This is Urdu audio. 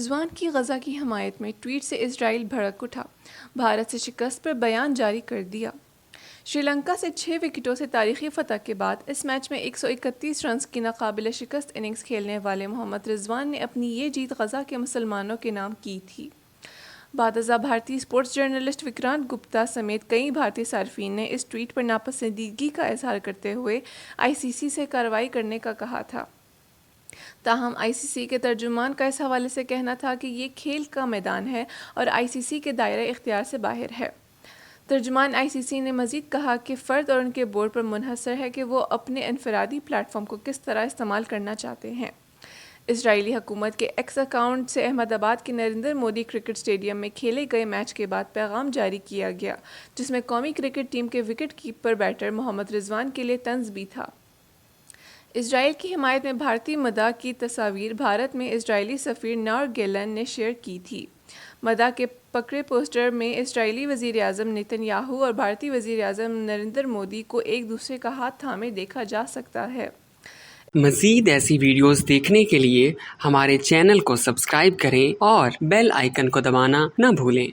رضوان کی غزہ کی حمایت میں ٹویٹ سے اسرائیل بھڑک اٹھا، بھارت سے شکست پر بیان جاری کر دیا۔ شری لنکا سے 6 وکٹوں سے تاریخی فتح کے بعد اس میچ میں 131 رنز کی ناقابل شکست اننگز کھیلنے والے محمد رضوان نے اپنی یہ جیت غزہ کے مسلمانوں کے نام کی تھی۔ بعد ازاں بھارتی اسپورٹس جرنلسٹ وکرانت گپتا سمیت کئی بھارتی صارفین نے اس ٹویٹ پر ناپسندیدگی کا اظہار کرتے ہوئے آئی سی سی سے کارروائی کرنے کا کہا تھا۔ تاہم آئی سی سی کے ترجمان کا اس حوالے سے کہنا تھا کہ یہ کھیل کا میدان ہے اور آئی سی سی کے دائرۂ اختیار سے باہر ہے۔ ترجمان آئی سی سی نے مزید کہا کہ فرد اور ان کے بورڈ پر منحصر ہے کہ وہ اپنے انفرادی پلیٹ فارم کو کس طرح استعمال کرنا چاہتے ہیں۔ اسرائیلی حکومت کے ایکس اکاؤنٹ سے احمد آباد کے نریندر مودی کرکٹ اسٹیڈیم میں کھیلے گئے میچ کے بعد پیغام جاری کیا گیا، جس میں قومی کرکٹ ٹیم کے وکٹ کیپر بیٹر محمد رضوان کے لیے طنز بھی تھا۔ اسرائیل کی حمایت میں بھارتی مداح کی تصاویر بھارت میں اسرائیلی سفیر نار گیلن نے شیئر کی تھی۔ مداح کے پکڑے پوسٹر میں اسرائیلی وزیر اعظم نیتن یاہو اور بھارتی وزیر اعظم نریندر مودی کو ایک دوسرے کا ہاتھ تھامے دیکھا جا سکتا ہے۔ مزید ایسی ویڈیوز دیکھنے کے لیے ہمارے چینل کو سبسکرائب کریں اور بیل آئیکن کو دبانا نہ بھولیں۔